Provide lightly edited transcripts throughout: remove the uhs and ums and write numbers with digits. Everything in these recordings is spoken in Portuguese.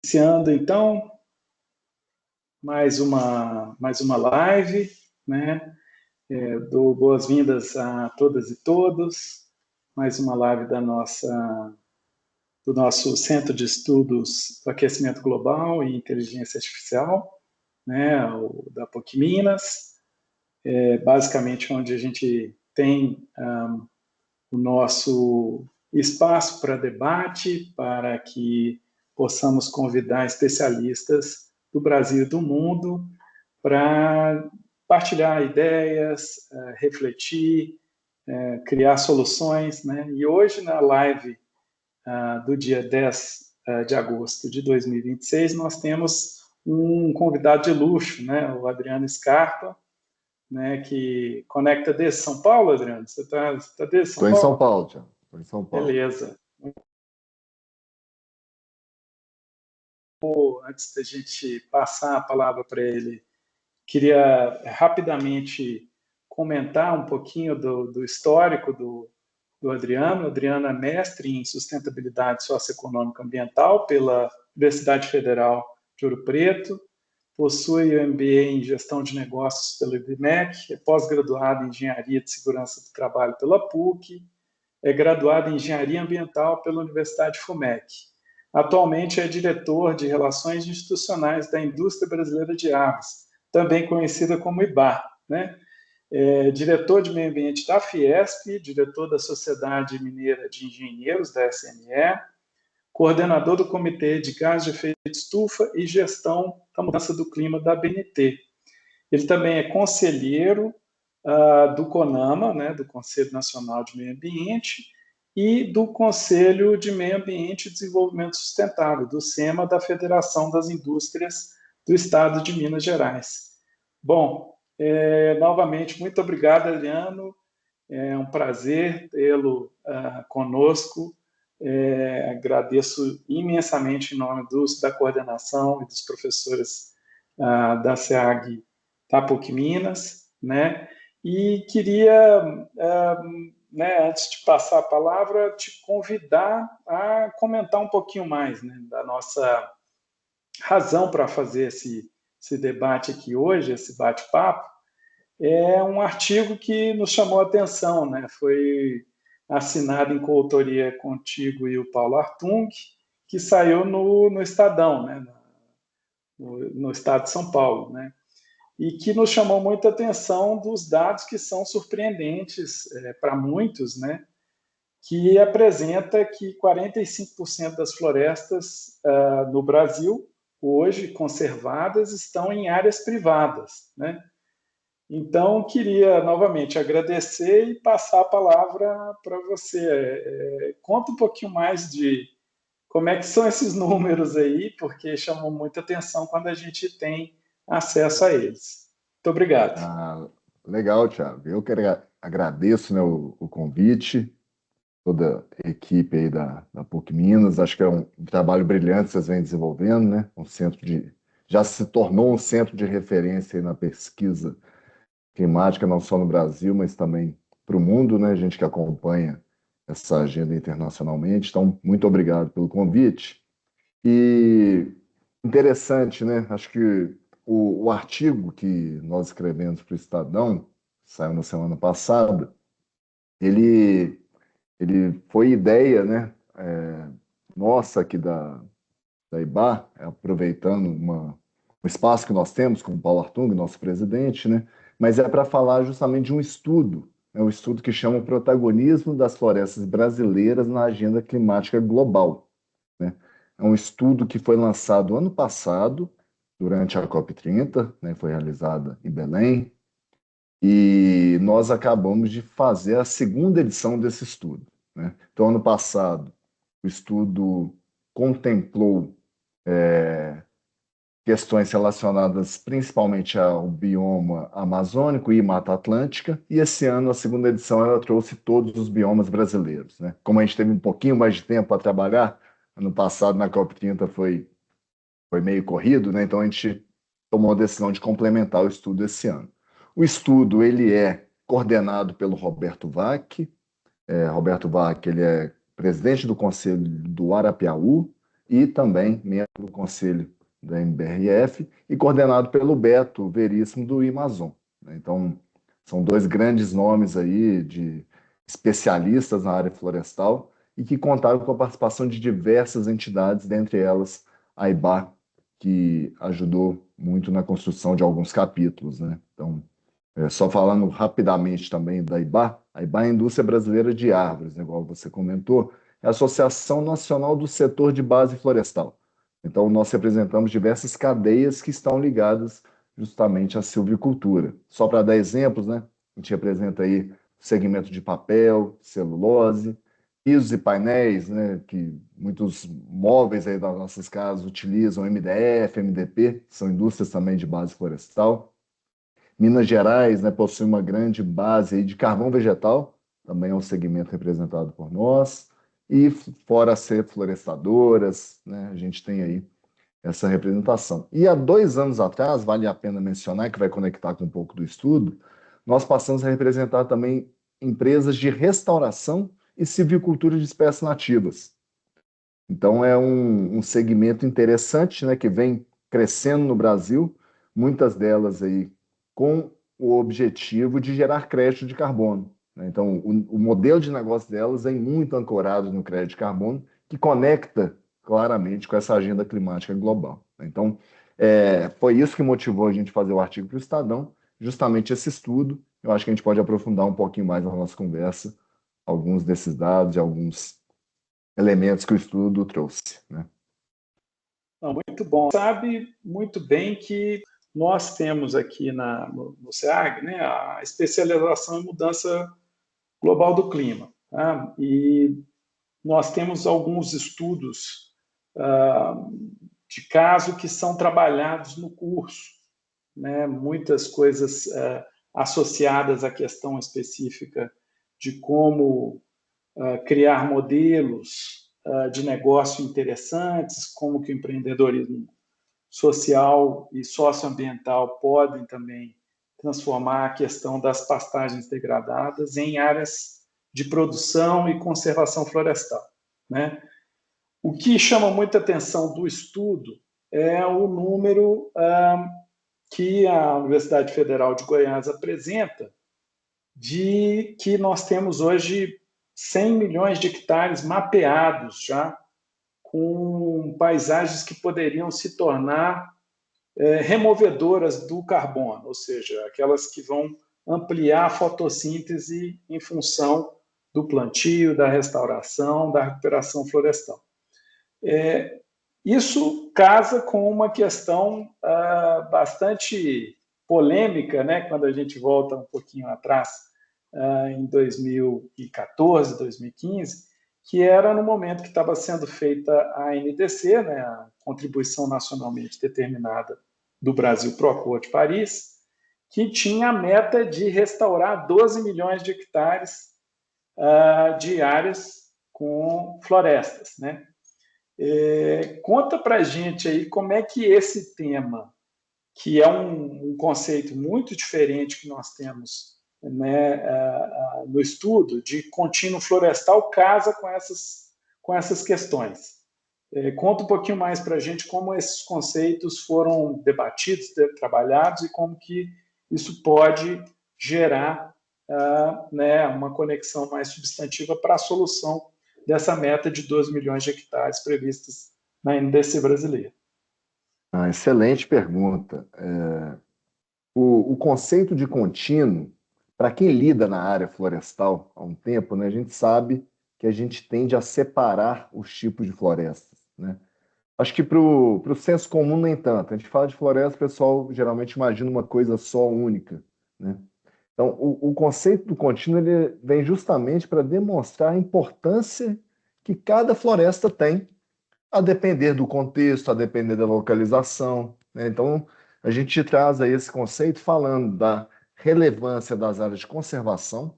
Iniciando, então, mais uma live, né? Dou boas-vindas a todas e todos. Mais uma live do nosso Centro de Estudos do Aquecimento Global e Inteligência Artificial, né? Da PUC Minas. Basicamente, onde a gente tem o nosso espaço para debate, para que possamos convidar especialistas do Brasil e do mundo para partilhar ideias, refletir, criar soluções, né? E hoje, na live do dia 10 de agosto de 2026, nós temos um convidado de luxo, né? O Adriano Scarpa, né? Que conecta desde São Paulo, Adriano? Você está desde São Estou em São Paulo? Paulo, Tiago. Estou em São Paulo. Beleza. Antes da gente passar a palavra para ele, queria rapidamente comentar um pouquinho do histórico do Adriano. O Adriano é mestre em sustentabilidade socioeconômica ambiental pela Universidade Federal de Ouro Preto, possui o MBA em gestão de negócios pelo IBMEC, é pós-graduado em engenharia de segurança do trabalho pela PUC, é graduado em engenharia ambiental pela Universidade FUMEC. Atualmente é diretor de Relações Institucionais da Indústria Brasileira de Armas, também conhecida como IBAR, né? Diretor de Meio Ambiente da Fiesp, diretor da Sociedade Mineira de Engenheiros, da SME, coordenador do Comitê de Gás de Efeito Estufa e Gestão da Mudança do Clima da ABNT. Ele também é conselheiro do CONAMA, né, do Conselho Nacional de Meio Ambiente, e do Conselho de Meio Ambiente e Desenvolvimento Sustentável, do SEMA, da Federação das Indústrias do Estado de Minas Gerais. Bom, novamente, muito obrigado, Adriano. É um prazer tê-lo conosco. Agradeço imensamente em nome da coordenação e dos professores da SEAG da PUC Minas, né? E queria, né, antes de passar a palavra, te convidar a comentar um pouquinho mais, né, da nossa razão para fazer esse debate aqui hoje, esse bate-papo. É um artigo que nos chamou a atenção, né? Foi assinado em coautoria contigo e o Paulo Artung, que saiu no Estadão, né? No estado de São Paulo, né? E que nos chamou muita atenção dos dados que são surpreendentes para muitos, né? Que apresenta que 45% das florestas no Brasil, hoje conservadas, estão em áreas privadas, né? Então, queria novamente agradecer e passar a palavra para você. Conta um pouquinho mais de como é que são esses números aí, porque chamam muita atenção quando a gente tem acesso a eles. Muito obrigado. Ah, legal, Tiago. Eu que agradeço, né, o convite, toda a equipe aí da PUC Minas. Acho que é um trabalho brilhante que vocês vêm desenvolvendo, né? Já se tornou um centro de referência aí na pesquisa climática, não só no Brasil, mas também para o mundo, né? A gente que acompanha essa agenda internacionalmente. Então, muito obrigado pelo convite. E interessante, né? Acho que o artigo que nós escrevemos para o Estadão, saiu na semana passada, ele, ele foi ideia, né? Nossa, aqui da IBA, aproveitando um espaço que nós temos com o Paulo Artung, nosso presidente, né? Mas é para falar justamente de um estudo, um estudo que chama o Protagonismo das Florestas Brasileiras na Agenda Climática Global, né? É um estudo que foi lançado ano passado, durante a COP30, né? Foi realizada em Belém, e nós acabamos de fazer a segunda edição desse estudo, né? Então, ano passado, o estudo contemplou questões relacionadas principalmente ao bioma amazônico e Mata Atlântica, e esse ano, a segunda edição, ela trouxe todos os biomas brasileiros, né? Como a gente teve um pouquinho mais de tempo para trabalhar, ano passado na COP30 foi meio corrido, né? Então a gente tomou a decisão de complementar o estudo esse ano. O estudo ele é coordenado pelo Roberto Vac. Roberto Vac, ele é presidente do Conselho do Arapiaú, e também membro do conselho da MBRF e coordenado pelo Beto Veríssimo do Amazon. Então, são dois grandes nomes aí de especialistas na área florestal e que contaram com a participação de diversas entidades, dentre elas a IBA, que ajudou muito na construção de alguns capítulos, né? Então, só falando rapidamente também da IBA, a IBA é a Indústria Brasileira de Árvores, né, igual você comentou, é a Associação Nacional do Setor de Base Florestal. Então, nós representamos diversas cadeias que estão ligadas justamente à silvicultura. Só para dar exemplos, né, a gente representa aí o segmento de papel, celulose, pisos e painéis, né, que muitos móveis aí das nossas casas utilizam MDF, MDP, são indústrias também de base florestal. Minas Gerais, né, possui uma grande base aí de carvão vegetal, também é um segmento representado por nós, e fora ser florestadoras, né, a gente tem aí essa representação. E há 2 anos atrás, vale a pena mencionar, que vai conectar com um pouco do estudo, nós passamos a representar também empresas de restauração e silvicultura de espécies nativas. Então é um segmento interessante, né, que vem crescendo no Brasil, muitas delas aí com o objetivo de gerar crédito de carbono, né? Então o modelo de negócio delas vem muito ancorado no crédito de carbono, que conecta claramente com essa agenda climática global, né? Então foi isso que motivou a gente fazer o artigo para o Estadão, justamente esse estudo. Eu acho que a gente pode aprofundar um pouquinho mais na nossa conversa alguns desses dados e alguns elementos que o estudo trouxe, né? Não, muito bom. Sabe muito bem que nós temos aqui no SEAG, né, a especialização em mudança global do clima. Tá? E nós temos alguns estudos de caso que são trabalhados no curso, né? Muitas coisas associadas à questão específica de como criar modelos de negócio interessantes, como que o empreendedorismo social e socioambiental podem também transformar a questão das pastagens degradadas em áreas de produção e conservação florestal, né? O que chama muita atenção do estudo é o número que a Universidade Federal de Goiás apresenta de que nós temos hoje 100 milhões de hectares mapeados já, com paisagens que poderiam se tornar removedoras do carbono, ou seja, aquelas que vão ampliar a fotossíntese em função do plantio, da restauração, da recuperação florestal. Isso casa com uma questão bastante polêmica, né, quando a gente volta um pouquinho atrás, em 2014, 2015, que era no momento que estava sendo feita a NDC, né, a Contribuição Nacionalmente Determinada do Brasil para o Acordo de Paris, que tinha a meta de restaurar 12 milhões de hectares de áreas com florestas, né? Conta para a gente aí como é que esse tema, que é um conceito muito diferente que nós temos, né, no estudo de contínuo florestal, casa com essas questões. Conta um pouquinho mais para a gente como esses conceitos foram debatidos, trabalhados e como que isso pode gerar né, uma conexão mais substantiva para a solução dessa meta de 12 milhões de hectares previstas na NDC brasileira. Excelente pergunta. O conceito de contínuo, para quem lida na área florestal há um tempo, né, a gente sabe que a gente tende a separar os tipos de florestas, né? Acho que para o senso comum nem tanto. A gente fala de floresta, o pessoal geralmente imagina uma coisa só única, né? Então, o conceito do contínuo ele vem justamente para demonstrar a importância que cada floresta tem, a depender do contexto, a depender da localização, né? Então, a gente traz aí esse conceito falando da relevância das áreas de conservação,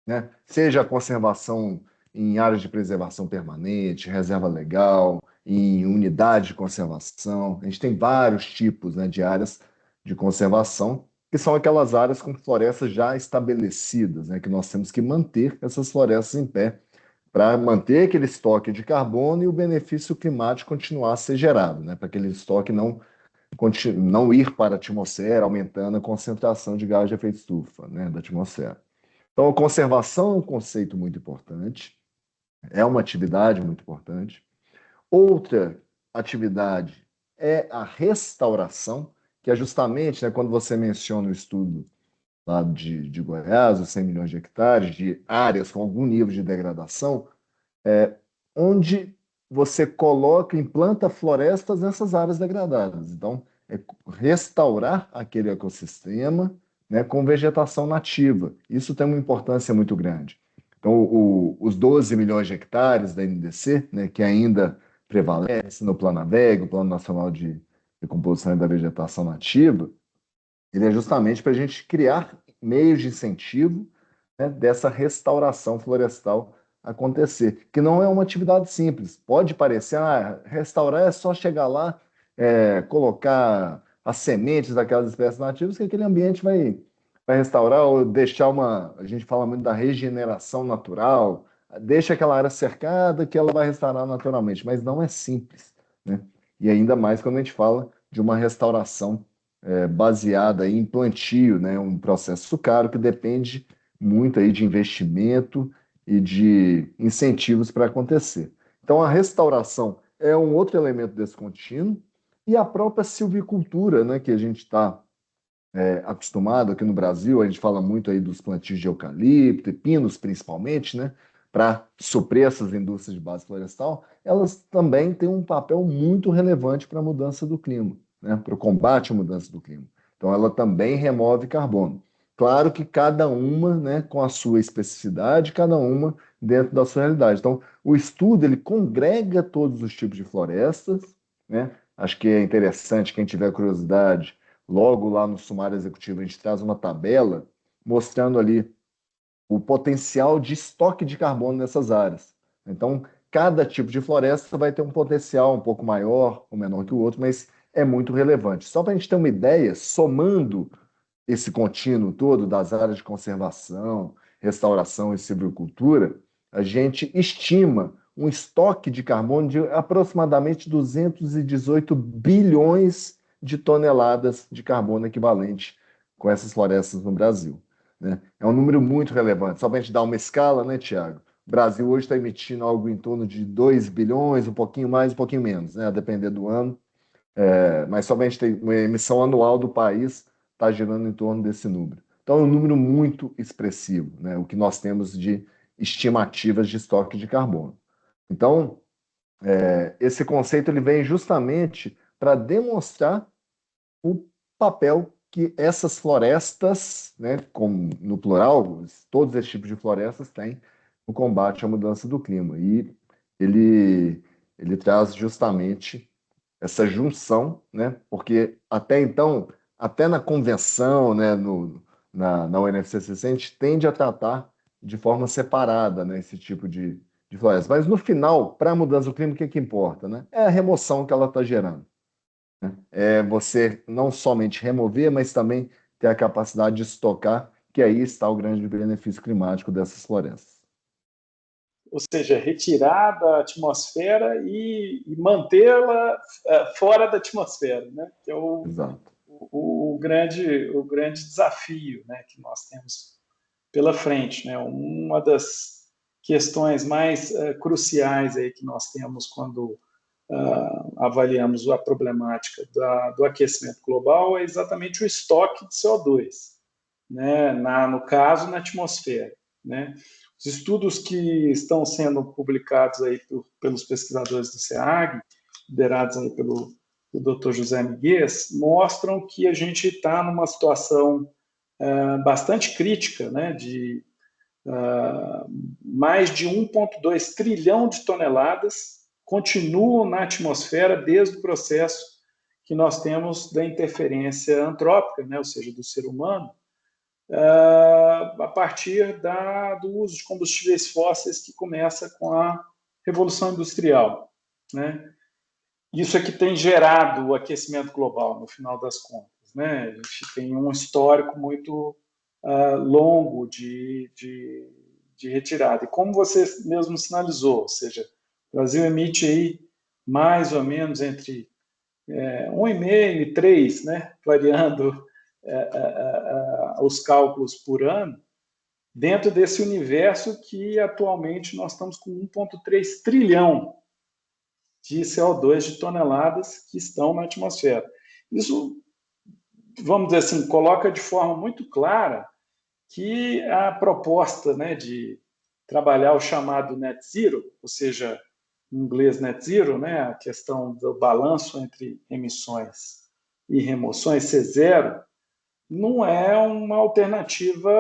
né? Seja a conservação em áreas de preservação permanente, reserva legal, em unidade de conservação. A gente tem vários tipos, né, de áreas de conservação, que são aquelas áreas com florestas já estabelecidas, né, que nós temos que manter essas florestas em pé para manter aquele estoque de carbono e o benefício climático continuar a ser gerado, né? Para aquele estoque não ir para a atmosfera, aumentando a concentração de gás de efeito estufa, né, da atmosfera. Então, a conservação é um conceito muito importante, é uma atividade muito importante. Outra atividade é a restauração, que é justamente, né, quando você menciona o estudo lá de Goiás, os 100 milhões de hectares, de áreas com algum nível de degradação, onde você coloca, implanta florestas nessas áreas degradadas. Então, é restaurar aquele ecossistema, né, com vegetação nativa. Isso tem uma importância muito grande. Então, os 12 milhões de hectares da NDC, né, que ainda prevalece no Plano AVEG, o Plano Nacional de Recomposição da Vegetação Nativa, ele é justamente para a gente criar meios de incentivo, né, dessa restauração florestal acontecer, que não é uma atividade simples. Pode parecer, restaurar é só chegar lá, colocar as sementes daquelas espécies nativas, que aquele ambiente vai restaurar, ou deixar a gente fala muito da regeneração natural, deixa aquela área cercada que ela vai restaurar naturalmente, mas não é simples, né? E ainda mais quando a gente fala de uma restauração baseada em plantio, né? Um processo caro que depende muito aí de investimento e de incentivos para acontecer. Então, a restauração é um outro elemento desse contínuo e a própria silvicultura, né, que a gente está acostumado aqui no Brasil, a gente fala muito aí dos plantios de eucalipto e pinos, principalmente, né, para suprir essas indústrias de base florestal, elas também têm um papel muito relevante para a mudança do clima, né, para o combate à mudança do clima. Então, ela também remove carbono. Claro que cada uma, né, com a sua especificidade, cada uma dentro da sua realidade. Então, o estudo ele congrega todos os tipos de florestas, né? Acho que é interessante quem tiver curiosidade. Logo lá no sumário executivo, a gente traz uma tabela mostrando ali o potencial de estoque de carbono nessas áreas. Então, cada tipo de floresta vai ter um potencial um pouco maior ou menor que o outro, mas é muito relevante. Só para a gente ter uma ideia, somando esse contínuo todo das áreas de conservação, restauração e silvicultura, a gente estima um estoque de carbono de aproximadamente 218 bilhões de toneladas de carbono equivalente com essas florestas no Brasil, né? É um número muito relevante. Só para a gente dar uma escala, né, Tiago? O Brasil hoje está emitindo algo em torno de 2 bilhões, um pouquinho mais, um pouquinho menos, né, a depender do ano. Mas somente tem uma emissão anual do país está girando em torno desse número. Então é um número muito expressivo, né, o que nós temos de estimativas de estoque de carbono. Então, esse conceito ele vem justamente para demonstrar o papel que essas florestas, né, como no plural, todos esses tipos de florestas têm no combate à mudança do clima. E ele traz justamente essa junção, né? Porque até então, até na convenção, né, na UNFCCC, a gente tende a tratar de forma separada, né, esse tipo de floresta. Mas no final, para a mudança do clima, o que, que importa, né? É a remoção que ela está gerando, né? É você não somente remover, mas também ter a capacidade de estocar, que aí está o grande benefício climático dessas florestas. Ou seja, retirar da atmosfera e mantê-la fora da atmosfera, né? Que é Exato. o grande desafio, né, que nós temos pela frente, né? Uma das questões mais cruciais aí que nós temos quando avaliamos a problemática do aquecimento global é exatamente o estoque de CO2, né? No caso, na atmosfera, né? Os estudos que estão sendo publicados aí pelos pesquisadores do SEAG, liderados aí pelo Dr. José Miguel, mostram que a gente está numa situação bastante crítica, né, de mais de 1,2 trilhão de toneladas continuam na atmosfera desde o processo que nós temos da interferência antrópica, né, ou seja, do ser humano, a partir do uso de combustíveis fósseis que começa com a Revolução Industrial, né? Isso é que tem gerado o aquecimento global, no final das contas, né? A gente tem um histórico muito longo de de retirada. E como você mesmo sinalizou, ou seja, o Brasil emite aí mais ou menos entre 1,5 e 3, né, variando os cálculos por ano, dentro desse universo que atualmente nós estamos com 1,3 trilhão de CO2 de toneladas que estão na atmosfera. Isso, vamos dizer assim, coloca de forma muito clara que a proposta, né, de trabalhar o chamado net zero, ou seja, em inglês net zero, né, a questão do balanço entre emissões e remoções ser zero, não é uma alternativa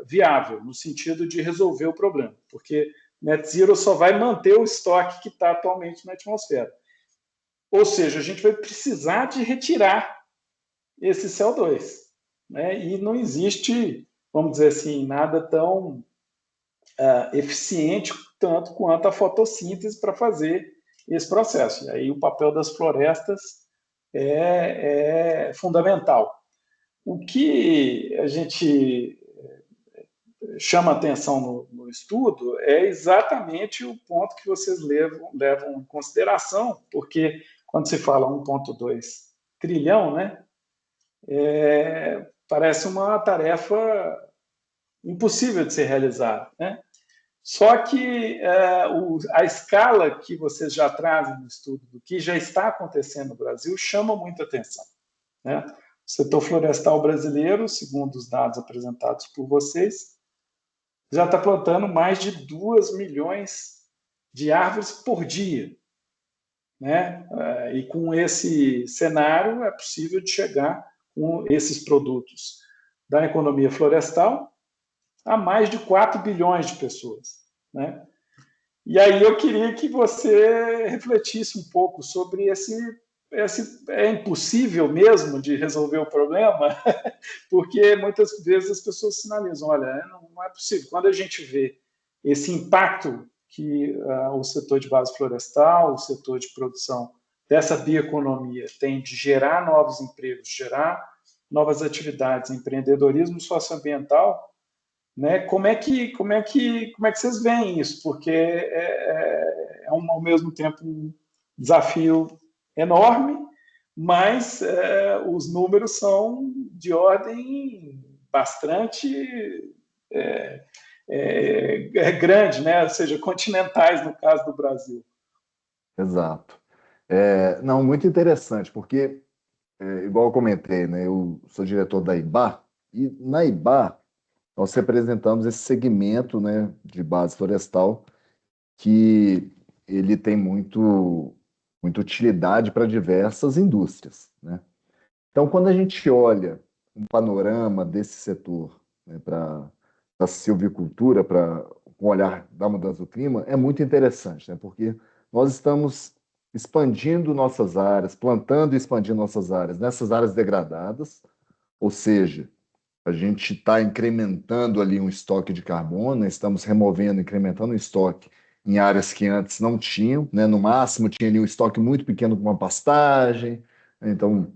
viável no sentido de resolver o problema, porque net zero só vai manter o estoque que está atualmente na atmosfera. Ou seja, a gente vai precisar de retirar esse CO2, né? E não existe, vamos dizer assim, nada tão eficiente tanto quanto a fotossíntese para fazer esse processo. E aí o papel das florestas é fundamental. O que a gente chama atenção no estudo é exatamente o ponto que vocês levam em consideração, porque quando se fala 1,2 trilhão, né, parece uma tarefa impossível de ser realizada, né? Só que a escala que vocês já trazem no estudo do que já está acontecendo no Brasil chama muita atenção, né? O setor florestal brasileiro, segundo os dados apresentados por vocês, já está plantando mais de 2 milhões de árvores por dia, né? E com esse cenário é possível de chegar com esses produtos da economia florestal a mais de 4 bilhões de pessoas, né? E aí eu queria que você refletisse um pouco sobre esse é impossível mesmo de resolver o problema, porque muitas vezes as pessoas sinalizam, olha, não é possível. Quando a gente vê esse impacto que o setor de base florestal, o setor de produção dessa bioeconomia tem de gerar novos empregos, gerar novas atividades, empreendedorismo socioambiental, né? Como é que vocês veem isso? Porque ao mesmo tempo um desafio enorme, mas os números são de ordem bastante grande, né? Ou seja, continentais no caso do Brasil. Exato. Não, muito interessante, porque, igual eu comentei, né, eu sou diretor da IBA, e na IBA nós representamos esse segmento, né, de base florestal que ele tem muita utilidade para diversas indústrias, né? Então, quando a gente olha um panorama desse setor, né, para a silvicultura, para um olhar da mudança do clima, é muito interessante, né? Porque nós estamos expandindo nossas áreas, plantando e expandindo nossas áreas nessas áreas degradadas, ou seja, a gente está incrementando ali um estoque de carbono, né? Estamos removendo, incrementando o estoque em áreas que antes não tinham, né? No máximo tinha ali um estoque muito pequeno com uma pastagem, né? Então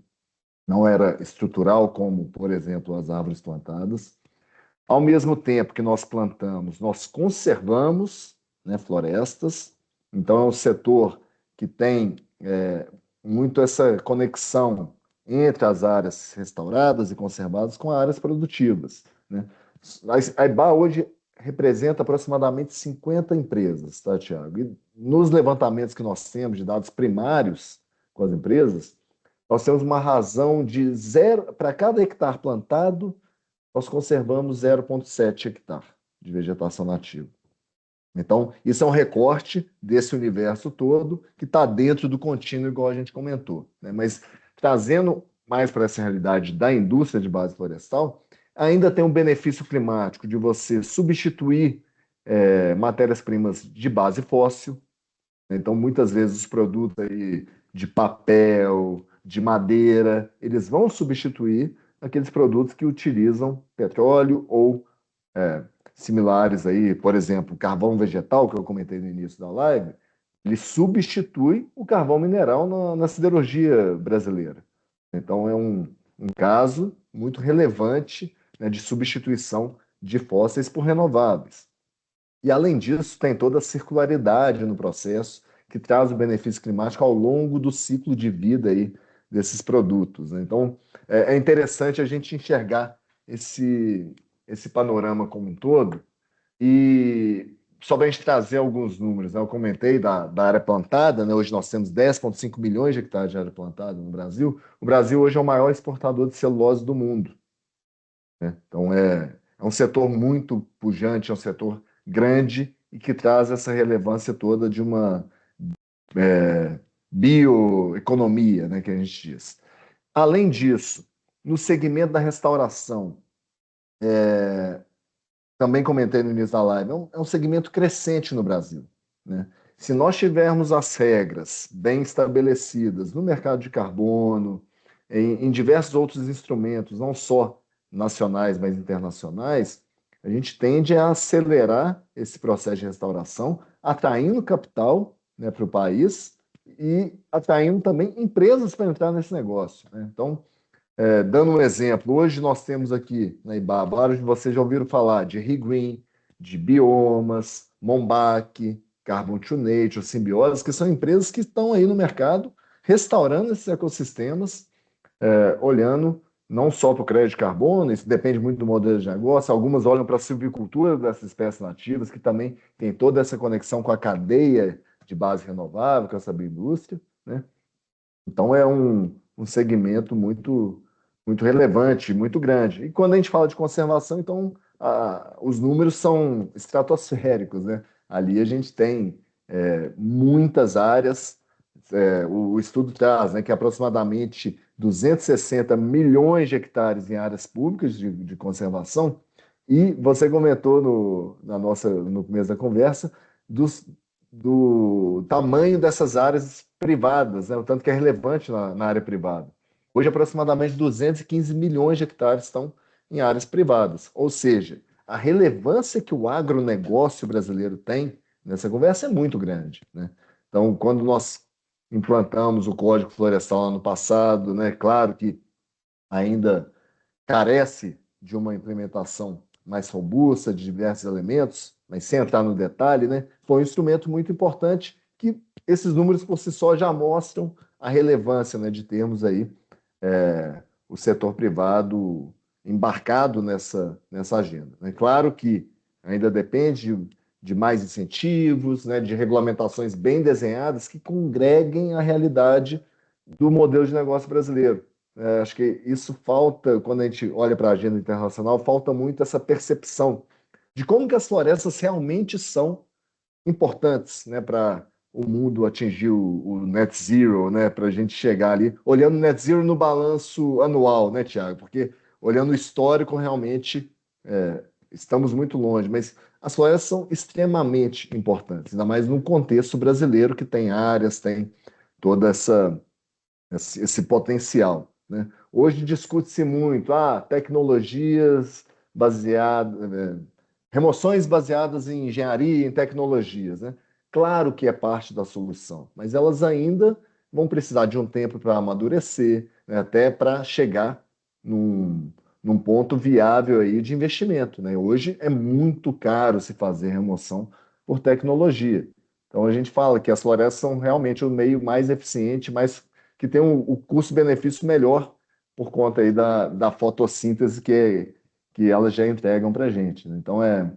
não era estrutural como, por exemplo, as árvores plantadas. Ao mesmo tempo que nós plantamos, nós conservamos, né, florestas. Então, é um setor que tem muito essa conexão entre as áreas restauradas e conservadas com as áreas produtivas, né? A IBA hoje representa aproximadamente 50 empresas, tá, Tiago? E nos levantamentos que nós temos de dados primários com as empresas, nós temos uma razão de zero, para cada hectare plantado, nós conservamos 0,7 hectare de vegetação nativa. Então, isso é um recorte desse universo todo que está dentro do contínuo, igual a gente comentou, né? Mas trazendo mais para essa realidade da indústria de base florestal, ainda tem um benefício climático de você substituir matérias-primas de base fóssil. Então, muitas vezes, os produtos aí de papel, de madeira, eles vão substituir aqueles produtos que utilizam petróleo ou similares aí, por exemplo, carvão vegetal, que eu comentei no início da live, ele substitui o carvão mineral na siderurgia brasileira. Então, é um caso muito relevante, né, de substituição de fósseis por renováveis. E, além disso, tem toda a circularidade no processo, que traz o benefício climático ao longo do ciclo de vida aí desses produtos, né? Então, é interessante a gente enxergar esse panorama como um todo. E só para a gente trazer alguns números, né? Eu comentei da área plantada, né? Hoje nós temos 10,5 milhões de hectares de área plantada no Brasil. O Brasil hoje é o maior exportador de celulose do mundo, né? Então é um setor muito pujante, é um setor grande e que traz essa relevância toda de uma bioeconomia, né, que a gente diz. Além disso, no segmento da restauração, também comentei no início da live, é um segmento crescente no Brasil, né? Se nós tivermos as regras bem estabelecidas no mercado de carbono, em diversos outros instrumentos, não só nacionais, mas internacionais, a gente tende a acelerar esse processo de restauração, atraindo capital, né, para o país e atraindo também empresas para entrar nesse negócio, né? Então, dando um exemplo, hoje nós temos aqui na Ibaba, vários de vocês já ouviram falar de ReGreen, de Biomas, Mombac, Carbon to Nature, Simbiose, que são empresas que estão aí no mercado restaurando esses ecossistemas, olhando não só para o crédito de carbono, isso depende muito do modelo de negócio, algumas olham para a silvicultura dessas espécies nativas, que também tem toda essa conexão com a cadeia de base renovável, com essa bioindústria, né? Então é um segmento muito relevante, muito grande. E quando a gente fala de conservação, então os números são estratosféricos, né? Ali a gente tem muitas áreas. O estudo traz, né, que aproximadamente 260 milhões de hectares em áreas públicas de conservação. E você comentou no começo da conversa dos, do tamanho dessas áreas privadas, né? O tanto que é relevante na área privada. Hoje, aproximadamente 215 milhões de hectares estão em áreas privadas. Ou seja, a relevância que o agronegócio brasileiro tem nessa conversa é muito grande, né? Então, quando nós implantamos o Código Florestal ano passado, né, claro que ainda carece de uma implementação mais robusta de diversos elementos, mas sem entrar no detalhe, né, foi um instrumento muito importante que esses números por si só já mostram a relevância, né, de termos aí o setor privado embarcado nessa agenda. É claro que ainda depende de mais incentivos, né, de regulamentações bem desenhadas que congreguem a realidade do modelo de negócio brasileiro. Acho que isso falta, quando a gente olha para a agenda internacional, falta muito essa percepção de como que as florestas realmente são importantes, né, para o mundo atingir o net zero, né, para a gente chegar ali, olhando o net zero no balanço anual, né, Tiago? Porque olhando o histórico, realmente estamos muito longe, mas as florestas são extremamente importantes, ainda mais no contexto brasileiro, que tem áreas, tem toda esse potencial, né? Hoje discute-se muito, tecnologias baseadas, remoções baseadas em engenharia, em tecnologias, né? Claro que é parte da solução, mas elas ainda vão precisar de um tempo para amadurecer, né? Até para chegar num ponto viável aí de investimento, né? Hoje é muito caro se fazer remoção por tecnologia. Então a gente fala que as florestas são realmente o meio mais eficiente, mais que tem o custo-benefício melhor por conta aí da fotossíntese que elas já entregam para a gente, né? Então é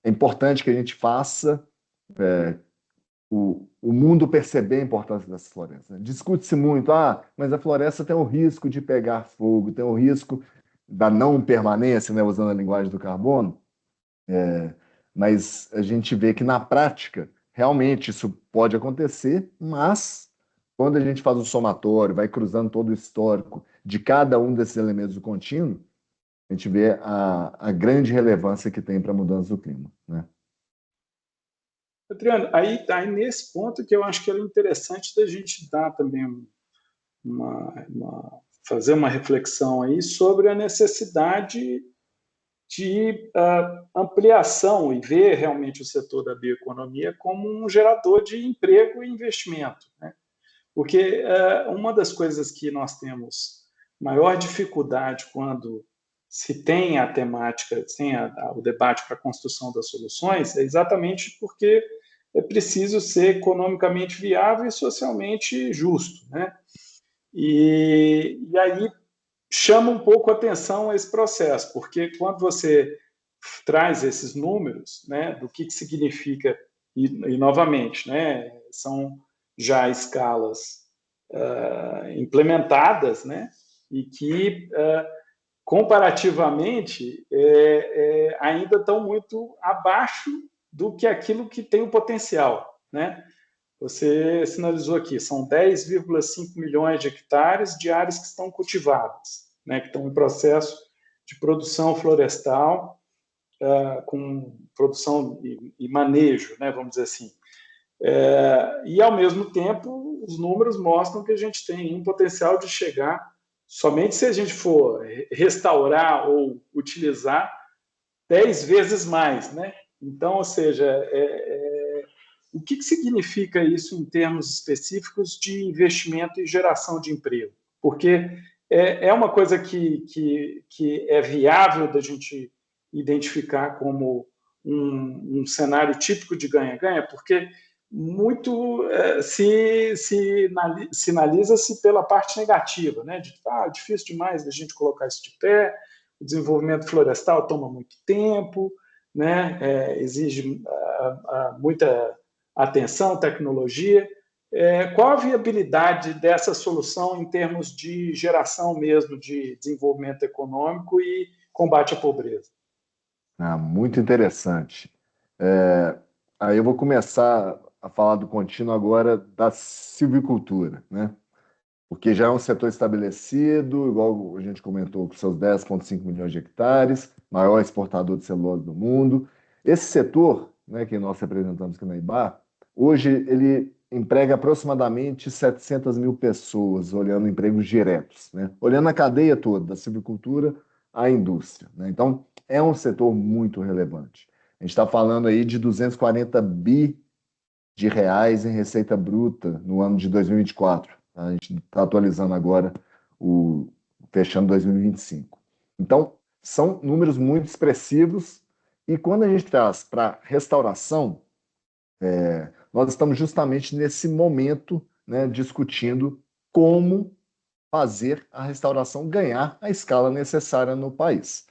importante que a gente faça o mundo perceber a importância dessas florestas, né? Discute-se muito, mas a floresta tem o risco de pegar fogo, tem o risco da não permanência, né, usando a linguagem do carbono, mas a gente vê que na prática, realmente isso pode acontecer, mas quando a gente faz o somatório, vai cruzando todo o histórico de cada um desses elementos do contínuo, a gente vê a grande relevância que tem para a mudança do clima, né? Adriano, aí nesse ponto que eu acho que era interessante da gente dar também fazer uma reflexão aí sobre a necessidade de ampliação e ver realmente o setor da bioeconomia como um gerador de emprego e investimento, né? Porque uma das coisas que nós temos maior dificuldade quando se tem a temática, tem o debate para a construção das soluções, é exatamente porque é preciso ser economicamente viável e socialmente justo, né? E aí chama um pouco a atenção esse processo, porque quando você traz esses números, né, do que significa, e novamente, né, são já escalas implementadas, né, e que comparativamente ainda estão muito abaixo do que aquilo que tem o potencial, né? Você sinalizou aqui, são 10,5 milhões de hectares de áreas que estão cultivadas, né, que estão em processo de produção florestal, com produção e manejo, né, vamos dizer assim. E, ao mesmo tempo, os números mostram que a gente tem um potencial de chegar, somente se a gente for restaurar ou utilizar, 10 vezes mais, né? Então, ou seja, o que significa isso em termos específicos de investimento e geração de emprego? Porque é uma coisa que é viável da gente identificar como um cenário típico de ganha-ganha, porque muito se sinaliza-se pela parte negativa, né? De difícil demais a gente colocar isso de pé, o desenvolvimento florestal toma muito tempo, né? Exige muita atenção, tecnologia. Qual a viabilidade dessa solução em termos de geração mesmo de desenvolvimento econômico e combate à pobreza? Muito interessante. É, aí eu vou começar a falar do contínuo agora da silvicultura, né? Porque já é um setor estabelecido, igual a gente comentou, com seus 10,5 milhões de hectares, maior exportador de celulose do mundo. Esse setor, né, que nós representamos aqui na IBA, hoje ele emprega aproximadamente 700 mil pessoas, olhando empregos diretos, né? Olhando a cadeia toda, da silvicultura à indústria, né? Então, é um setor muito relevante. A gente está falando aí de 240 bi de reais em receita bruta no ano de 2024. A gente está atualizando agora fechando 2025. Então, são números muito expressivos e quando a gente traz para restauração, nós estamos justamente nesse momento, né, discutindo como fazer a restauração ganhar a escala necessária no país.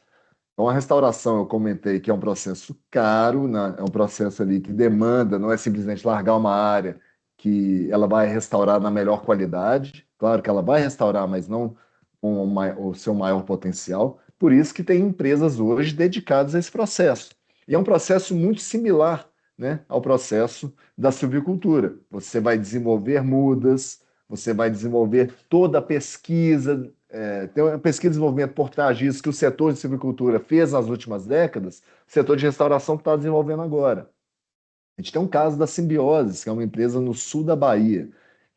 Então, a restauração, eu comentei que é um processo caro, né? É um processo ali que demanda, não é simplesmente largar uma área que ela vai restaurar na melhor qualidade. Claro que ela vai restaurar, mas não com o seu maior potencial. Por isso que tem empresas hoje dedicadas a esse processo. E é um processo muito similar, né, ao processo da silvicultura. Você vai desenvolver mudas, você vai desenvolver toda a pesquisa, tem uma pesquisa e desenvolvimento por trás disso que o setor de silvicultura fez nas últimas décadas, o setor de restauração está desenvolvendo agora. A gente tem um caso da Simbiose, que é uma empresa no sul da Bahia.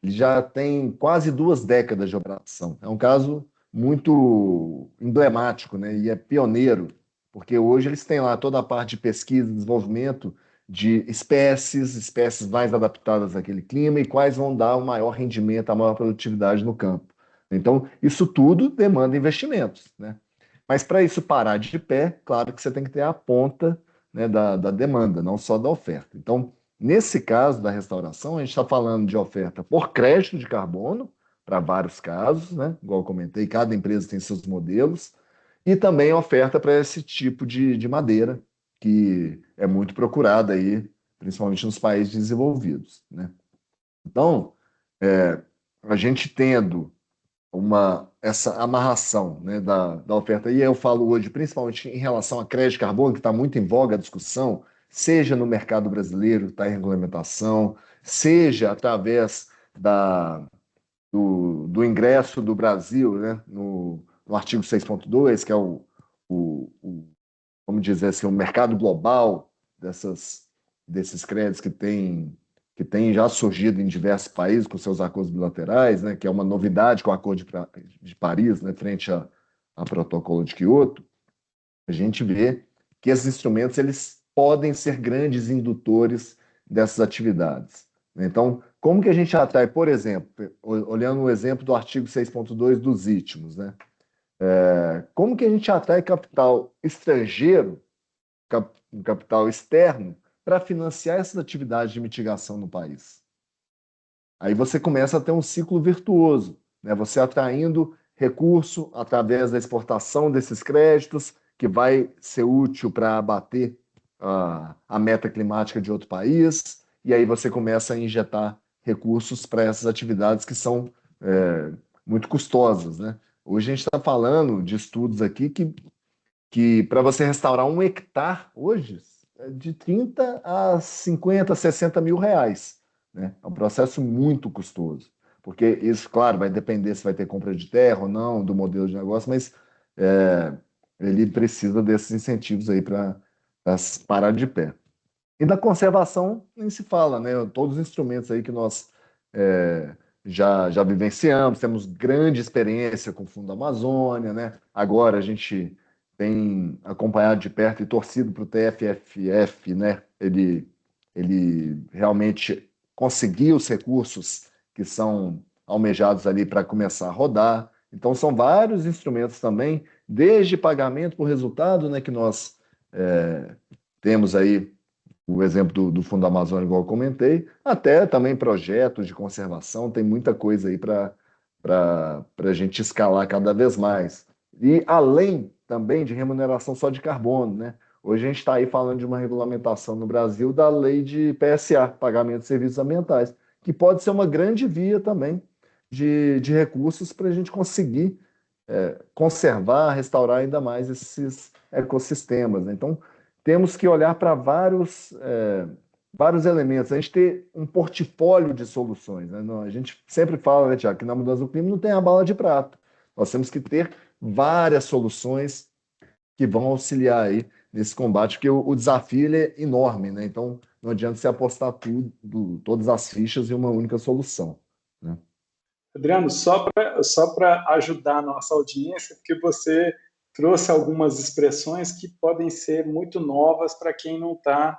Ele já tem quase 2 décadas de operação. É um caso muito emblemático, né? E é pioneiro, porque hoje eles têm lá toda a parte de pesquisa e desenvolvimento de espécies mais adaptadas àquele clima e quais vão dar o maior rendimento, a maior produtividade no campo. Então, isso tudo demanda investimentos, né? Mas para isso parar de pé, claro que você tem que ter a ponta, né, da demanda, não só da oferta. Então, nesse caso da restauração, a gente está falando de oferta por crédito de carbono, para vários casos, né? Igual eu comentei, cada empresa tem seus modelos, e também oferta para esse tipo de madeira, que é muito procurada aí, principalmente nos países desenvolvidos, né? Então, a gente tendo essa amarração, né, da oferta. E eu falo hoje, principalmente em relação a crédito de carbono, que está muito em voga a discussão, seja no mercado brasileiro, está em regulamentação, seja através do ingresso do Brasil, né, no artigo 6.2, que é vamos dizer assim, o mercado global desses créditos que tem já surgido em diversos países com seus acordos bilaterais, né, que é uma novidade com o Acordo de Paris, né, frente ao Protocolo de Quioto. A gente vê que esses instrumentos eles podem ser grandes indutores dessas atividades. Então, como que a gente atrai, por exemplo, olhando o exemplo do artigo 6.2 dos ITMOS, né? Como que a gente atrai capital estrangeiro, um capital externo, para financiar essas atividades de mitigação no país? Aí você começa a ter um ciclo virtuoso, né? Você atraindo recurso através da exportação desses créditos, que vai ser útil para abater a meta climática de outro país, e aí você começa a injetar recursos para essas atividades que são muito custosas, né? Hoje a gente está falando de estudos aqui que para você restaurar 1 hectare hoje é de 30 a 50, 60 mil reais, né? É um processo muito custoso, porque isso, claro, vai depender se vai ter compra de terra ou não, do modelo de negócio, mas é, ele precisa desses incentivos aí para parar de pé. E da conservação nem se fala, né? Todos os instrumentos aí que nós é, já vivenciamos, temos grande experiência com o Fundo Amazônia, né? Agora a gente tem acompanhado de perto e torcido para o TFFF, né? Ele realmente conseguiu os recursos que são almejados ali para começar a rodar. Então são vários instrumentos também, desde pagamento por resultado, né? Que nós temos aí o exemplo do Fundo Amazônia, igual eu comentei, até também projetos de conservação, tem muita coisa aí para a gente escalar cada vez mais. E além também de remuneração só de carbono, né? Hoje a gente está aí falando de uma regulamentação no Brasil da lei de PSA, Pagamento de Serviços Ambientais, que pode ser uma grande via também de recursos para a gente conseguir conservar, restaurar ainda mais esses ecossistemas, né? Então, temos que olhar para vários elementos, a gente ter um portfólio de soluções, né? A gente sempre fala, né, Tiago, que na mudança do clima não tem a bala de prata. Nós temos que ter várias soluções que vão auxiliar aí nesse combate, porque o desafio ele é enorme, né? Então, não adianta você apostar todas as fichas em uma única solução, né? Adriano, só para ajudar a nossa audiência, porque você trouxe algumas expressões que podem ser muito novas para quem não está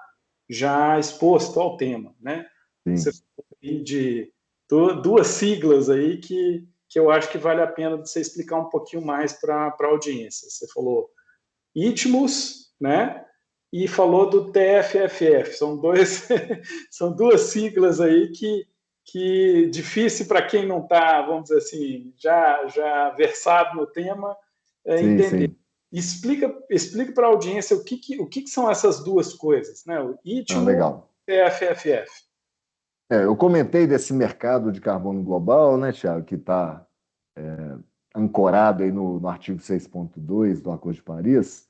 já exposto ao tema, né? Você Sim, falou aí de duas siglas aí que eu acho que vale a pena você explicar um pouquinho mais para a audiência. Você falou ITMOS, né? E falou do TFFF. São duas siglas aí que difícil para quem não está, vamos dizer assim, já versado no tema, sim, entender. sim. Explica para a audiência o que são essas duas coisas, né? O Ah, ITMO legal. e o TFFF. Eu comentei desse mercado de carbono global, né, Thiago, que está ancorado aí no artigo 6.2 do Acordo de Paris.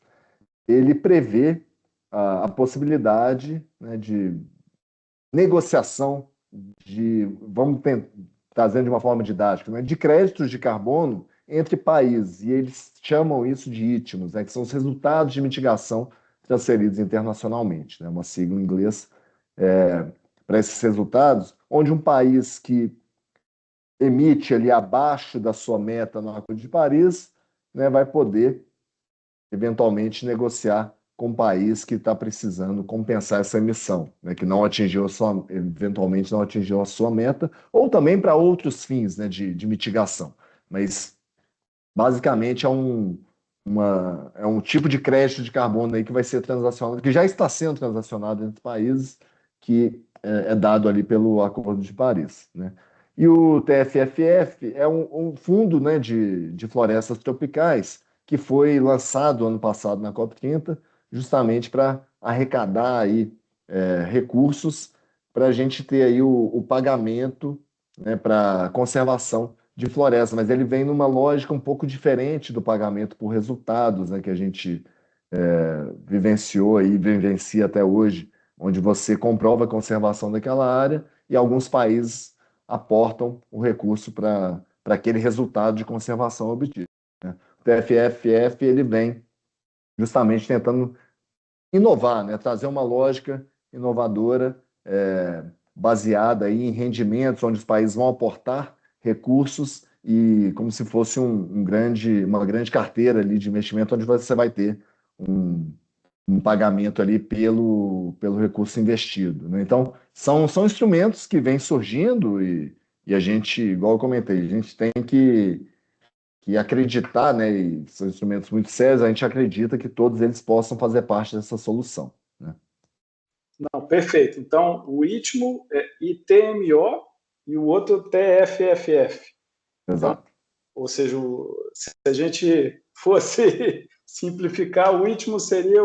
Ele prevê a possibilidade, né, de negociação vamos trazendo de uma forma didática, né, de créditos de carbono entre países, e eles chamam isso de ITMOS, né, que são os resultados de mitigação transferidos internacionalmente, né, uma sigla em inglês para esses resultados, onde um país que emite ali abaixo da sua meta no Acordo de Paris, né, vai poder eventualmente negociar com um país que está precisando compensar essa emissão, né, que não atingiu eventualmente não atingiu a sua meta, ou também para outros fins, né, de mitigação. Mas basicamente é um tipo de crédito de carbono aí que vai ser transacionado, que já está sendo transacionado entre países, que é dado ali pelo Acordo de Paris, né? E o TFFF é um fundo, né, de florestas tropicais que foi lançado ano passado na COP30, justamente para arrecadar aí recursos para a gente ter aí o pagamento, né, para conservação de floresta, mas ele vem numa lógica um pouco diferente do pagamento por resultados, né, que a gente vivenciou e vivencia até hoje, onde você comprova a conservação daquela área e alguns países aportam o recurso para aquele resultado de conservação obtido, né? O TFFF ele vem justamente tentando inovar, né? Trazer uma lógica inovadora, baseada aí em rendimentos, onde os países vão aportar recursos e como se fosse uma grande carteira ali de investimento, onde você vai ter um, um pagamento ali pelo recurso investido, né? Então, são instrumentos que vêm surgindo e a gente, igual eu comentei, a gente tem que acreditar, né, e são instrumentos muito sérios, a gente acredita que todos eles possam fazer parte dessa solução, né? Não, perfeito. Então, o ITMO é ITMO e o outro TFFF. Então, Exato, ou seja, se a gente fosse simplificar, o ITMO seria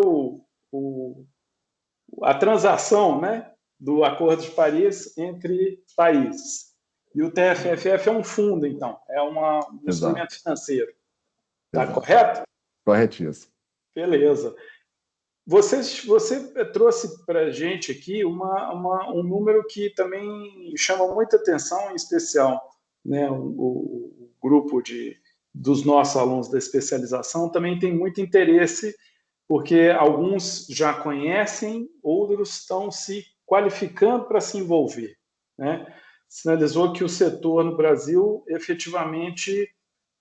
a transação, né, do Acordo de Paris entre países. E o TFFF é um fundo, então, é um instrumento exato, financeiro. Está exato. correto? Corretíssimo. Beleza. Você trouxe para a gente aqui um número que também chama muita atenção, em especial, né, o grupo dos nossos alunos da especialização também tem muito interesse, porque alguns já conhecem, outros estão se qualificando para se envolver, né? Sinalizou que o setor no Brasil efetivamente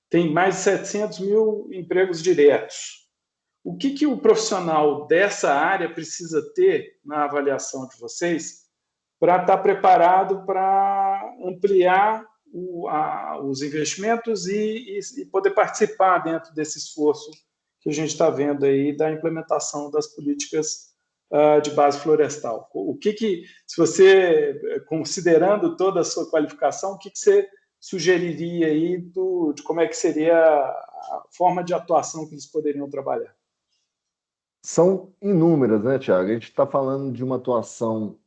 tem mais de 700 mil empregos diretos. O que o profissional dessa área precisa ter na avaliação de vocês para estar preparado para ampliar os investimentos e poder participar dentro desse esforço que a gente está vendo aí da implementação das políticas de base florestal? Se você, considerando toda a sua qualificação, o que você sugeriria aí de como é que seria a forma de atuação que eles poderiam trabalhar? São inúmeras, né, Tiago? A gente está falando de uma atuação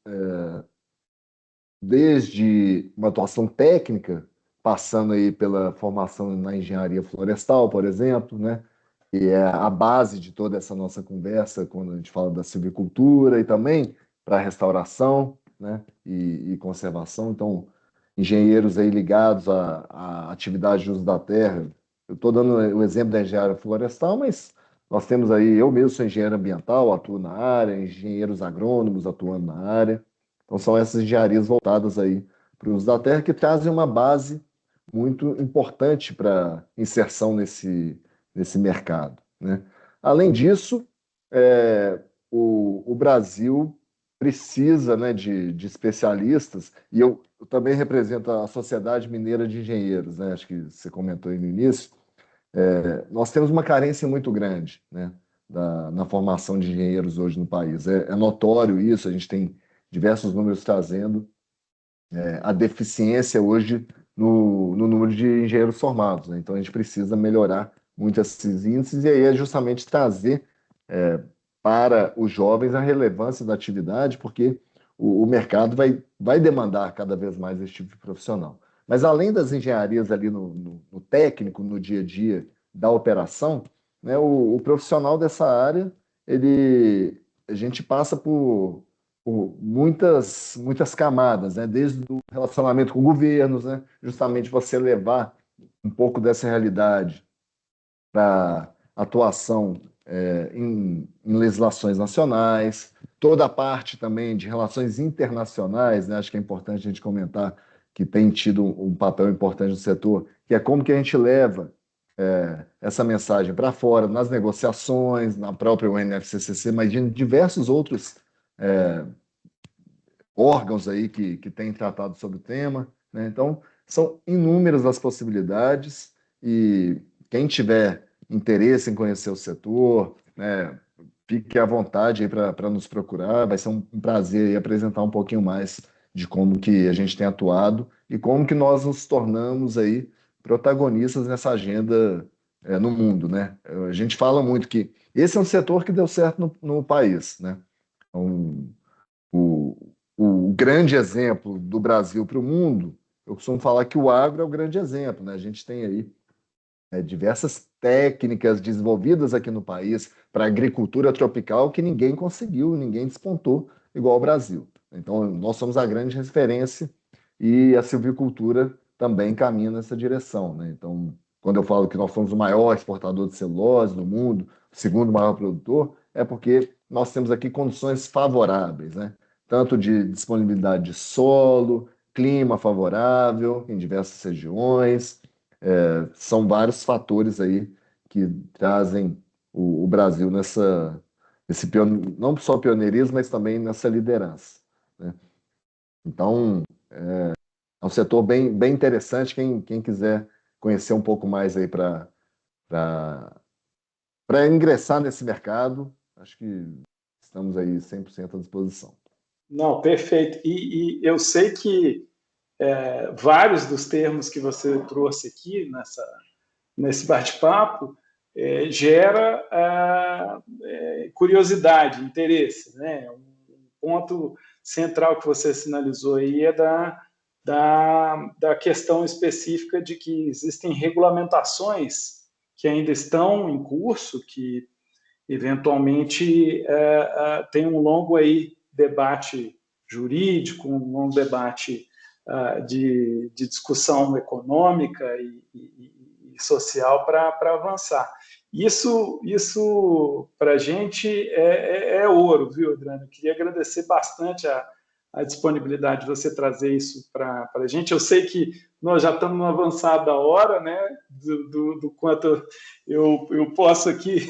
desde uma atuação técnica, passando aí pela formação na engenharia florestal, por exemplo, né? Que é a base de toda essa nossa conversa quando a gente fala da silvicultura e também para a restauração, né? E conservação. Então, engenheiros aí ligados à atividade de uso da terra. Eu estou dando o exemplo da engenharia florestal, mas nós temos aí, eu mesmo sou engenheiro ambiental, atuo na área, engenheiros agrônomos atuando na área. Então, são essas engenharias voltadas aí para o uso da terra que trazem uma base muito importante para inserção nesse mercado, né? Além disso, o Brasil precisa, né, de especialistas, e eu também represento a Sociedade Mineira de Engenheiros, né? Acho que você comentou aí no início. Nós temos uma carência muito grande, né, na formação de engenheiros hoje no país. É notório isso, a gente tem diversos números trazendo a deficiência hoje no número de engenheiros formados, né? Então a gente precisa melhorar muito esses índices, e aí é justamente trazer para os jovens a relevância da atividade, porque o mercado vai demandar cada vez mais esse tipo de profissional. Mas além das engenharias ali no técnico, no dia a dia da operação, né, o profissional dessa área, a gente passa por muitas camadas, né, desde o relacionamento com governos, né, justamente você levar um pouco dessa realidade para atuação em legislações nacionais, toda a parte também de relações internacionais, né? Acho que é importante a gente comentar que tem tido um papel importante no setor, que é como que a gente leva essa mensagem para fora, nas negociações, na própria UNFCCC, mas de diversos outros órgãos aí que têm tratado sobre o tema, né? Então, são inúmeras as possibilidades, e quem tiver interesse em conhecer o setor, né, fique à vontade aí para nos procurar. Vai ser um prazer aí apresentar um pouquinho mais de como que a gente tem atuado e como que nós nos tornamos aí protagonistas nessa agenda no mundo, né? A gente fala muito que esse é um setor que deu certo no país, né? Então, o grande exemplo do Brasil para o mundo, eu costumo falar que o agro é o grande exemplo, né? A gente tem aí diversas técnicas desenvolvidas aqui no país para agricultura tropical que ninguém conseguiu, ninguém despontou igual ao Brasil. Então, nós somos a grande referência, e a silvicultura também caminha nessa direção, né? Então, quando eu falo que nós somos o maior exportador de celulose do mundo, o segundo maior produtor, é porque nós temos aqui condições favoráveis, né? Tanto de disponibilidade de solo, clima favorável em diversas regiões. São vários fatores aí que trazem o Brasil não só pioneirismo, mas também nessa liderança, né? Então, é um setor bem interessante. Quem quiser conhecer um pouco mais aí para ingressar nesse mercado. Acho que estamos aí 100% à disposição. Não, perfeito. E eu sei que vários dos termos que você trouxe aqui nesse bate-papo gera curiosidade, interesse, né? Um ponto central que você sinalizou aí é da questão específica de que existem regulamentações que ainda estão em curso, que eventualmente tem um longo aí debate jurídico, um longo debate de discussão econômica e social para avançar. Isso para a gente é ouro, viu, Adriano? Eu queria agradecer bastante a disponibilidade de você trazer isso para a gente. Eu sei que nós já estamos numa avançada hora, né, do quanto eu posso aqui,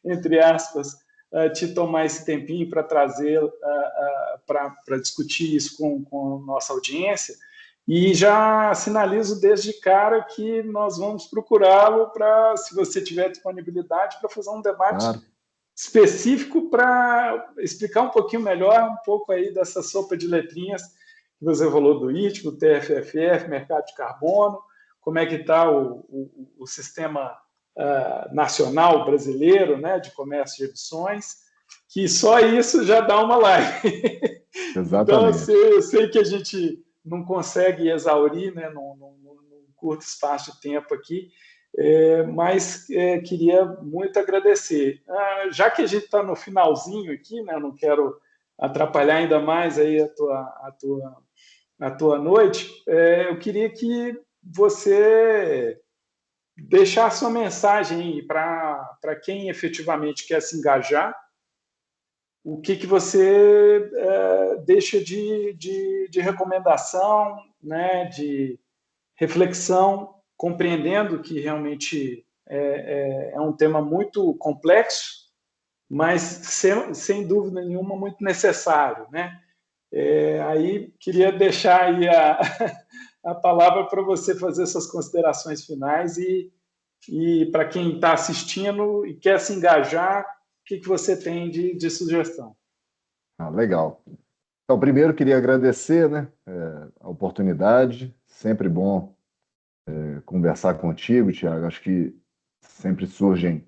entre aspas, te tomar esse tempinho para trazer, para discutir isso com a nossa audiência. E já sinalizo desde cara que nós vamos procurá-lo para, se você tiver disponibilidade, para fazer um debate específico para explicar um pouquinho melhor, um pouco aí dessa sopa de letrinhas que você falou do ITC, do TFFF, mercado de carbono, como é que está o sistema nacional brasileiro, né, de comércio de emissões, que só isso já dá uma live. Exatamente. Então, eu sei que a gente não consegue exaurir, né, num curto espaço de tempo aqui, mas queria muito agradecer. Já que a gente está no finalzinho aqui, né, não quero atrapalhar ainda mais aí a tua noite, eu queria que você deixasse uma mensagem para quem efetivamente quer se engajar. O que você deixa de recomendação, né, de reflexão, compreendendo que realmente é um tema muito complexo, mas sem dúvida nenhuma muito necessário, né? Aí queria deixar aí a palavra para você fazer essas considerações finais e para quem está assistindo e quer se engajar, o que você tem de sugestão? Legal. Então, primeiro queria agradecer, né, a oportunidade. Sempre bom conversar contigo, Thiago. Acho que sempre surgem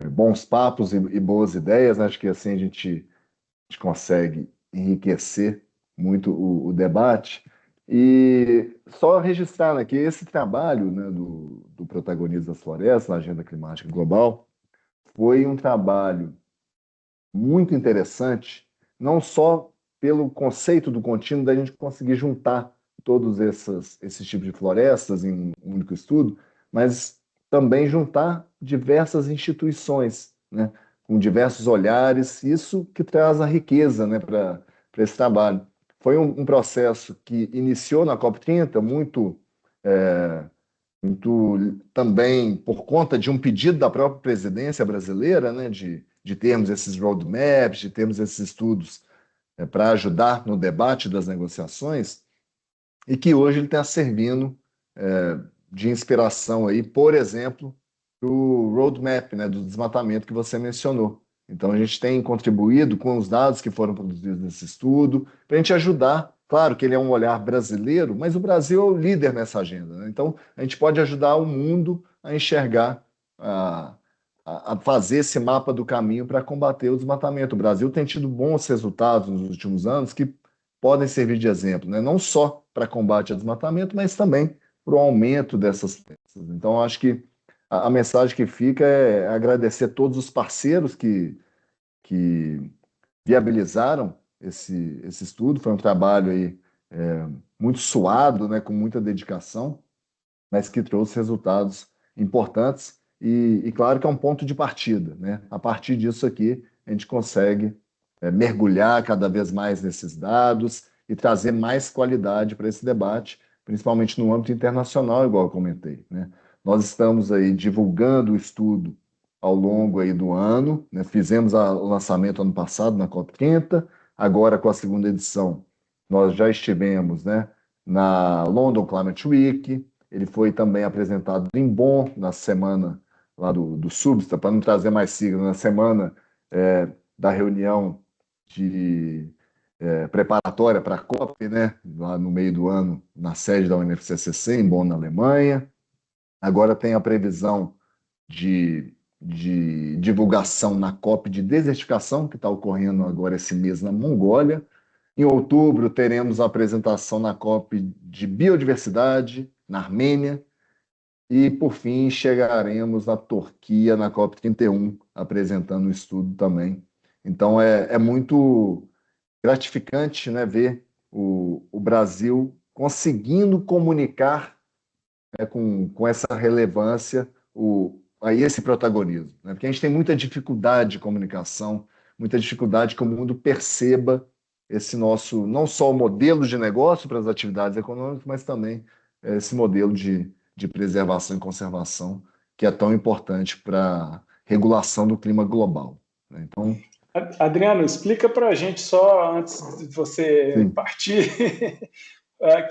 bons papos e boas ideias. Acho que assim a gente consegue enriquecer muito o debate. E só registrar, né, que esse trabalho, né, do protagonismo das florestas na agenda climática global foi um trabalho muito interessante, não só pelo conceito do contínuo da gente conseguir juntar todos esses tipos de florestas em um único estudo, mas também juntar diversas instituições, né, com diversos olhares, isso que traz a riqueza, né, para esse trabalho. Foi um processo que iniciou na COP30, muito também por conta de um pedido da própria presidência brasileira, né, de termos esses roadmaps, de termos esses estudos para ajudar no debate das negociações, e que hoje ele está servindo de inspiração aí, por exemplo, para o roadmap, né, do desmatamento que você mencionou. Então, a gente tem contribuído com os dados que foram produzidos nesse estudo, para a gente ajudar. Claro que ele é um olhar brasileiro, mas o Brasil é o líder nessa agenda, né? Então, a gente pode ajudar o mundo a enxergar, a fazer esse mapa do caminho para combater o desmatamento. O Brasil tem tido bons resultados nos últimos anos que podem servir de exemplo, né? Não só para combate ao desmatamento, mas também para o aumento dessas espécies. Então, acho que a mensagem que fica é agradecer todos os parceiros que viabilizaram esse estudo. Foi um trabalho aí, muito suado, né, com muita dedicação, mas que trouxe resultados importantes e claro que é um ponto de partida, né? A partir disso aqui, a gente consegue mergulhar cada vez mais nesses dados e trazer mais qualidade para esse debate, principalmente no âmbito internacional, igual eu comentei, né? Nós estamos aí divulgando o estudo ao longo aí do ano, né? Fizemos o lançamento ano passado na COP30, agora com a segunda edição nós já estivemos, né, na London Climate Week, Ele foi também apresentado em Bonn, na semana lá do Substa, para não trazer mais sigla, na semana da reunião de preparatória para a COP, né, lá no meio do ano, na sede da UNFCCC, em Bonn, na Alemanha. Agora tem a previsão de divulgação na COP de desertificação, que está ocorrendo agora esse mês na Mongólia. Em outubro, teremos a apresentação na COP de biodiversidade, na Armênia. E, por fim, chegaremos na Turquia, na COP 31, apresentando o estudo também. Então, é muito gratificante, né, ver o Brasil conseguindo comunicar, né, com essa relevância aí esse protagonismo, né? Porque a gente tem muita dificuldade de comunicação, muita dificuldade que o mundo perceba esse nosso, não só o modelo de negócio para as atividades econômicas, mas também esse modelo de preservação e conservação que é tão importante para a regulação do clima global, né? Então, Adriano, explica para a gente só, antes de você sim. partir,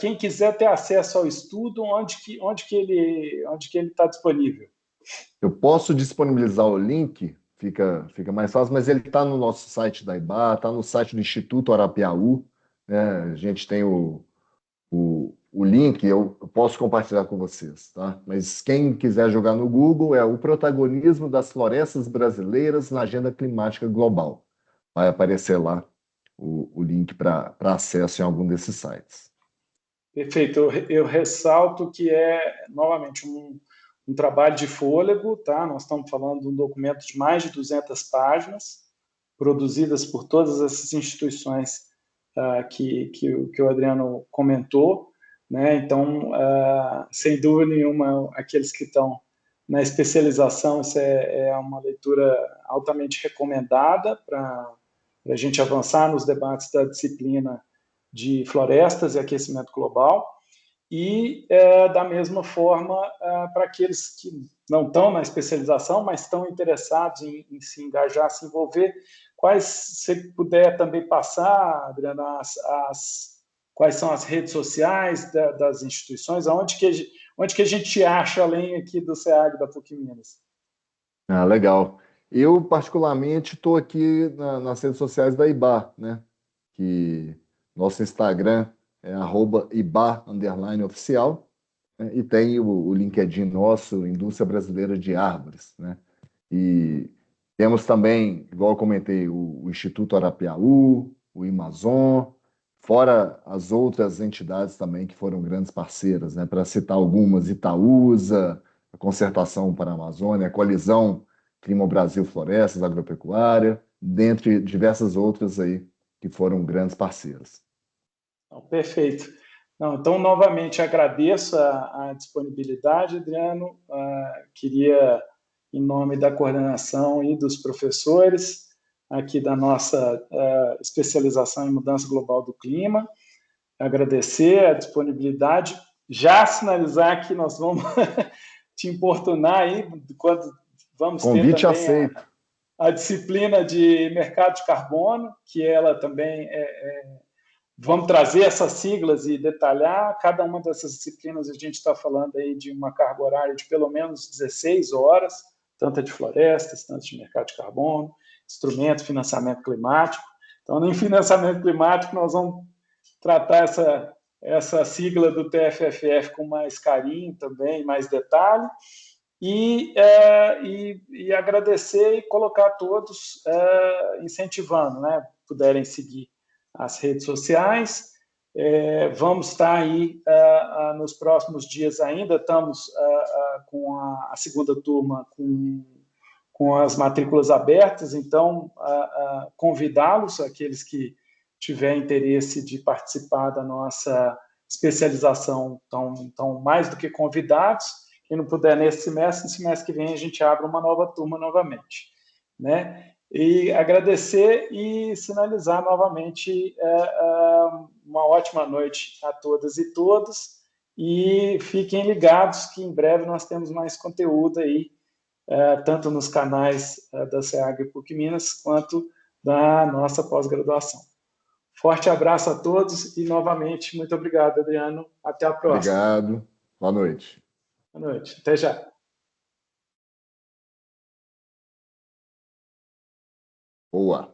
quem quiser ter acesso ao estudo, onde que ele está disponível? Eu posso disponibilizar o link, fica mais fácil, mas ele está no nosso site da IBA, está no site do Instituto Arapiaú, né? A gente tem o link, eu posso compartilhar com vocês, tá? Mas quem quiser jogar no Google é o protagonismo das florestas brasileiras na agenda climática global. Vai aparecer lá o link para acesso em algum desses sites. Perfeito. Eu ressalto que é, novamente, um trabalho de fôlego, tá? Nós estamos falando de um documento de mais de 200 páginas, produzidas por todas essas instituições que o Adriano comentou, né? Então, sem dúvida nenhuma, aqueles que estão na especialização, isso é uma leitura altamente recomendada para a gente avançar nos debates da disciplina de florestas e aquecimento global. E, da mesma forma, para aqueles que não estão na especialização, mas estão interessados em se engajar, se envolver, se puder também passar, Adriana, quais são as redes sociais das instituições, onde que a gente acha, além aqui do SEAG da PUC Minas? Ah, legal. Eu, particularmente, estou aqui nas redes sociais da IBA, né? Que nosso Instagram é @iba_oficial, né? E tem o LinkedIn nosso, Indústria Brasileira de Árvores, né? E temos também, igual eu comentei, o Instituto Arapiaú, o Amazon, fora as outras entidades também que foram grandes parceiras, né? Para citar algumas, Itaúsa, a Concertação para a Amazônia, a Coalizão Clima Brasil Florestas, Agropecuária, dentre diversas outras aí que foram grandes parceiras. Perfeito. Não, então, novamente, agradeço a disponibilidade, Adriano. Queria, em nome da coordenação e dos professores aqui da nossa especialização em mudança global do clima, agradecer a disponibilidade, já sinalizar que nós vamos te importunar aí, quando vamos ter Convite também aceito. a disciplina de mercado de carbono, que ela também vamos trazer essas siglas e detalhar. Cada uma dessas disciplinas a gente está falando aí de uma carga horária de pelo menos 16 horas, tanto de florestas, tanto de mercado de carbono, instrumento, financiamento climático. Então, no financiamento climático, nós vamos tratar essa sigla do TFFF com mais carinho também, mais detalhe, e agradecer e colocar todos incentivando, né? Puderem seguir as redes sociais. Vamos estar aí nos próximos dias ainda, estamos com a segunda turma com as matrículas abertas, então convidá-los, aqueles que tiverem interesse de participar da nossa especialização, estão mais do que convidados. Quem não puder nesse semestre, no semestre que vem a gente abre uma nova turma novamente, né? E agradecer e sinalizar novamente uma ótima noite a todas e todos, e fiquem ligados que em breve nós temos mais conteúdo aí, tanto nos canais da SEAG PUC Minas, quanto da nossa pós-graduação. Forte abraço a todos e, novamente, muito obrigado, Adriano. Até a próxima. Obrigado. Boa noite. Boa noite. Até já. Boa.